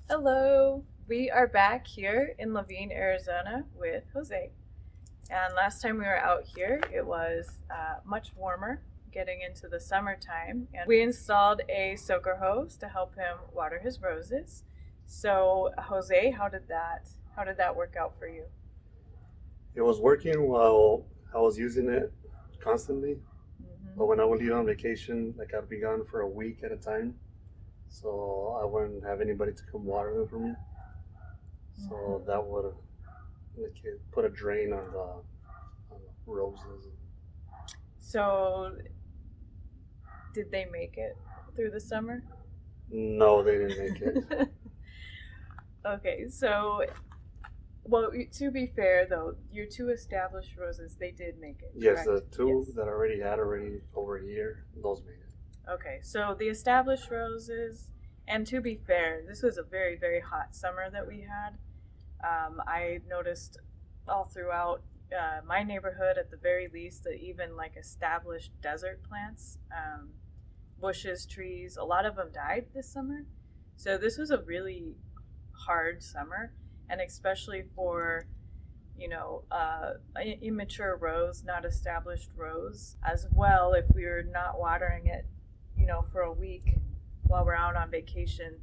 Hello, we are back here in Laveen, Arizona with Jose. And last time we were out here, it was much warmer, getting into the summertime, and we installed a soaker hose to help him water his roses. So, Jose, how did that work out for you? It was working while I was using it constantly, Hmm. but when I would leave on vacation, like I'd be gone for a week at a time, so I wouldn't have anybody to come water them for me. So Hmm. that would like it put a drain on the roses. So, did they make it through the summer? No, they didn't make it. Okay, so well, to be fair though, your two established roses, they did make it, Yes, correct? the two Yes. that I already had already over a year, those made it. Okay, so the established roses, and to be fair, this was a very, very hot summer that we had. I noticed all throughout my neighborhood, at the very least, that even like established desert plants, bushes, trees, a lot of them died this summer. So this was a really hard summer, and especially for immature rows, not established rows, as well. If we were not watering it, for a week while we're out on vacation,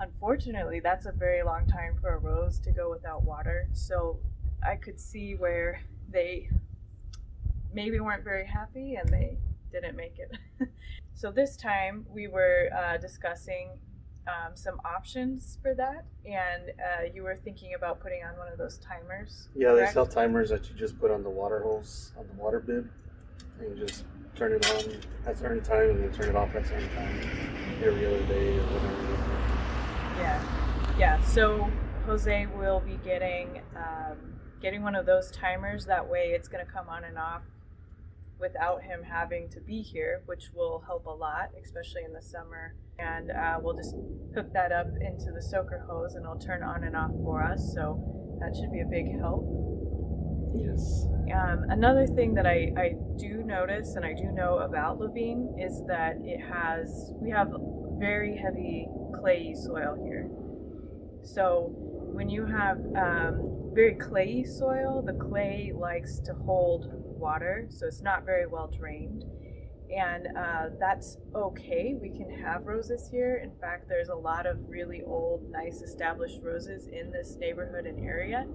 unfortunately, that's a very long time for a rose to go without water. So I could see where they maybe weren't very happy and they didn't make it. So this time we were discussing some options for that, and you were thinking about putting on one of those timers, Yeah, they correct? sell timers that you just put on the water hose on the water bib, and you just turn it on at a certain time and then turn it off at a certain time every other day or whatever. Yeah, yeah. So Jose will be getting one of those timers. That way, it's going to come on and off without him having to be here, which will help a lot, especially in the summer. And we'll just hook that up into the soaker hose, and it'll turn on and off for us. So that should be a big help. Yes. Another thing that I do notice and I do know about Laveen is that we have very heavy clayey soil here. So when you have very clayey soil, the clay likes to hold water, so it's not very well drained. And that's okay. We can have roses here. In fact, there's a lot of really old, nice, established roses in this neighborhood and area.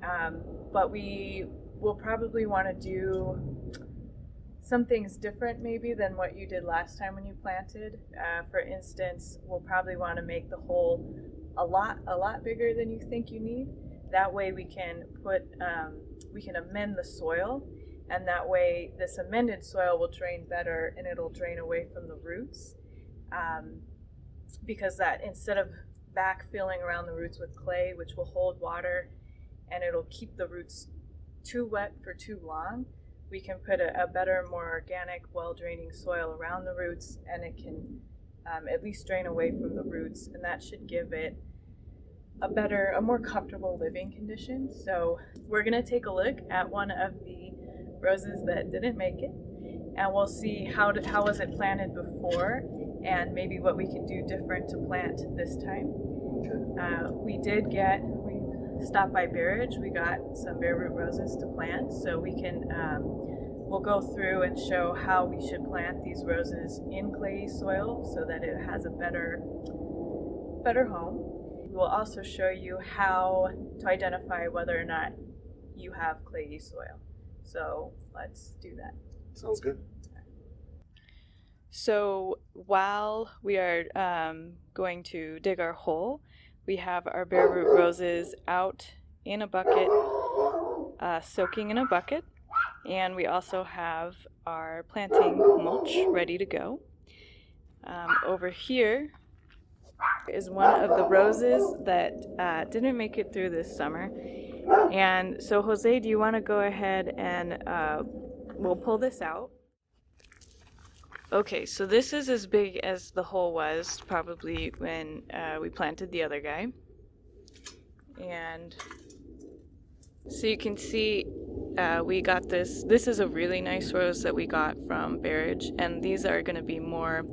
Um, but we will probably want to do some things different maybe than what you did last time when you planted. For instance, we'll probably want to make the hole a lot bigger than you think you need. That way we can amend the soil, and that way this amended soil will drain better and it'll drain away from the roots. Um, because that instead of backfilling around the roots with clay, which will hold water and it'll keep the roots too wet for too long, we can put a better, more organic, well draining soil around the roots, and it can at least drain away from the roots, and that should give it a more comfortable living condition. So we're gonna take a look at one of the roses that didn't make it, and we'll see how was it planted before, and maybe what we can do different to plant this time. Okay. We stopped by Barrage. We got some bare root roses to plant, so we'll go through and show how we should plant these roses in clayey soil so that it has a better home. We will also show you how to identify whether or not you have clayey soil. So let's do that. Sounds good. So while we are going to dig our hole, we have our bare root roses out in a bucket, soaking in a bucket, and we also have our planting mulch ready to go. Over here is one of the roses that didn't make it through this summer. And so, Jose, do you want to go ahead and we'll pull this out? Okay, so this is as big as the hole was probably when we planted the other guy. And so you can see we got this. This is a really nice rose that we got from Barrage, and these are going to be more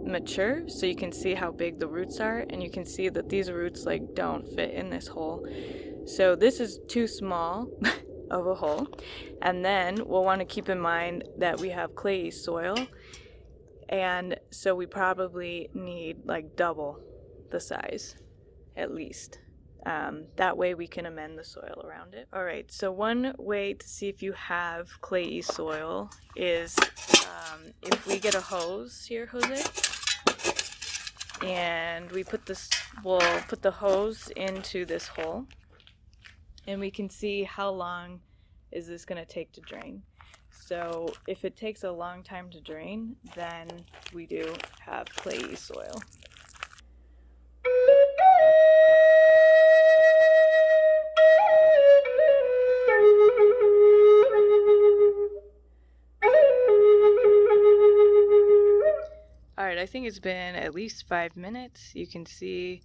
mature, so you can see how big the roots are, and you can see that these roots like don't fit in this hole. So this is too small of a hole. And then we'll want to keep in mind that we have clayey soil, and so we probably need like double the size at least. That way we can amend the soil around it. All right, so one way to see if you have clayey soil is if we get a hose here, Jose, and we'll put the hose into this hole, and we can see how long is this going to take to drain. So if it takes a long time to drain, then we do have clayey soil. Alright, I think it's been at least 5 minutes. You can see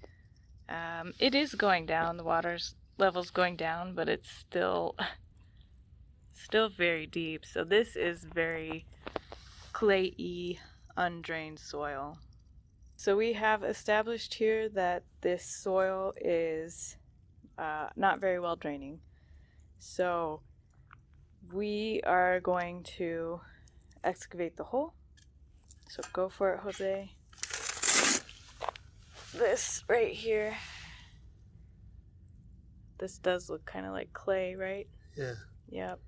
it is going down, the water level's going down, but it's still very deep. So this is very clayey, undrained soil. So we have established here that this soil is not very well draining. So we are going to excavate the hole. So go for it, Jose. This right here, this does look kind of like clay, right? Yeah. Yep.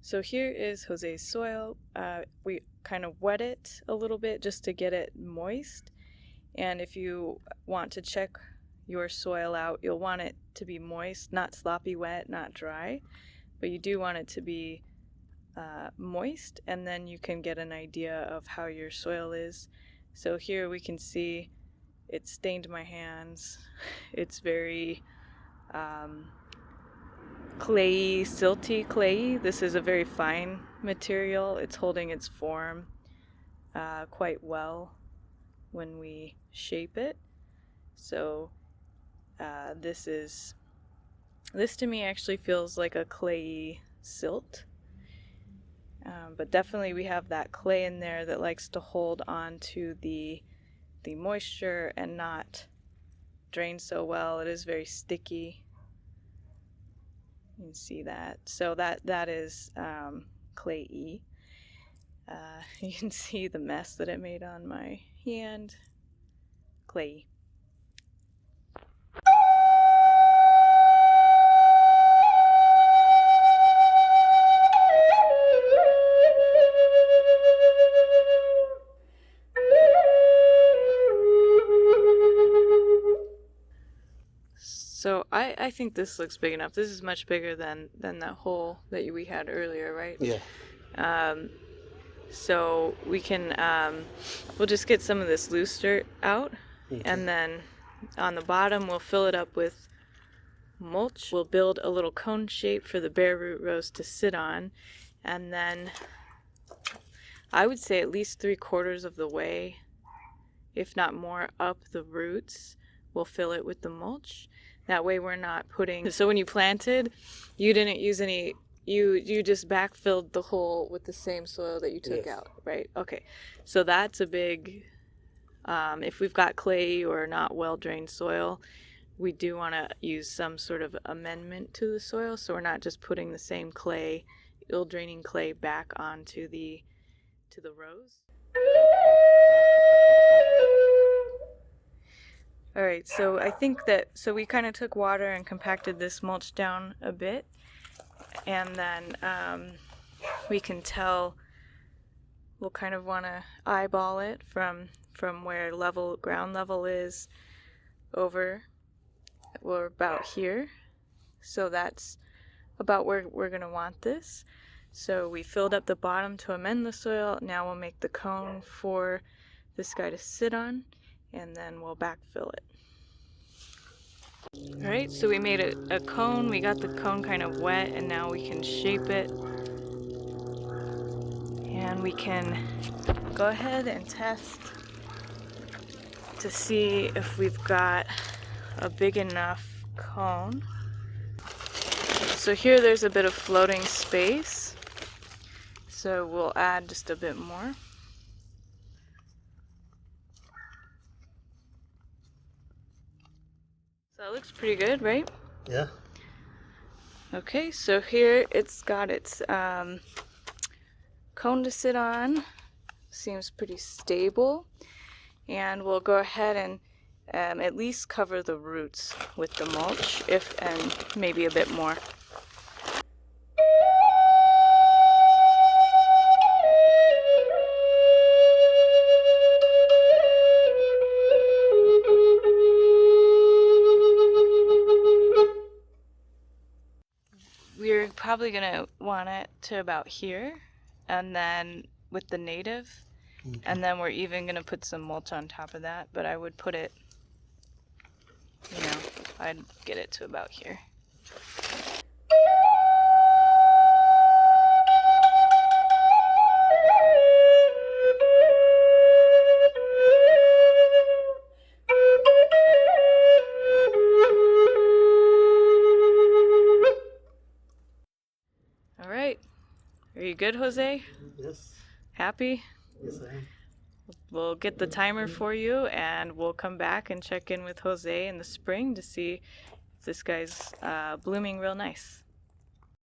So here is Jose's soil. We kind of wet it a little bit just to get it moist. And if you want to check your soil out, you'll want it to be moist, not sloppy wet, not dry, but you do want it to be moist, and then you can get an idea of how your soil is. So here we can see it stained my hands. It's very clayey, silty clayey. This is a very fine material. It's holding its form quite well when we shape it. So this to me actually feels like a clayey silt. But definitely we have that clay in there that likes to hold on to the moisture and not drain so well. It is very sticky. You can see that. So that is clayey. You can see the mess that it made on my hand. Clayey. So I think this looks big enough. This is much bigger than that hole that we had earlier, right? Yeah. So we can, we'll just get some of this loose dirt out, Okay. And then on the bottom we'll fill it up with mulch. We'll build a little cone shape for the bare root rows to sit on, and then I would say at least 3/4 of the way, if not more, up the roots, we'll fill it with the mulch. That way we're not putting, so when you planted, you didn't use any, you just backfilled the hole with the same soil that you took Yes. out, right? Okay, so that's a big, if we've got clay or not well-drained soil, we do want to use some sort of amendment to the soil, so we're not just putting the same clay, ill-draining clay back onto the rows. All right, so I think that, so we kind of took water and compacted this mulch down a bit, and then we can tell, we'll kind of want to eyeball it from where ground level is over, we're about here. So that's about where we're going to want this. So we filled up the bottom to amend the soil. Now we'll make the cone for this guy to sit on, and then we'll backfill it. All right, so we made a cone. We got the cone kind of wet, and now we can shape it. And we can go ahead and test to see if we've got a big enough cone. So here there's a bit of floating space, so we'll add just a bit more. That looks pretty good, right? Yeah. Okay, so here it's got its cone to sit on. Seems pretty stable. And we'll go ahead and at least cover the roots with the mulch, and maybe a bit more. We're probably gonna want it to about here, and then with the native, and then we're even gonna put some mulch on top of that, but I would put it, I'd get it to about here. All right, are you good, Jose? Yes. Happy? Yes, I am. We'll get the timer for you, and we'll come back and check in with Jose in the spring to see if this guy's blooming real nice.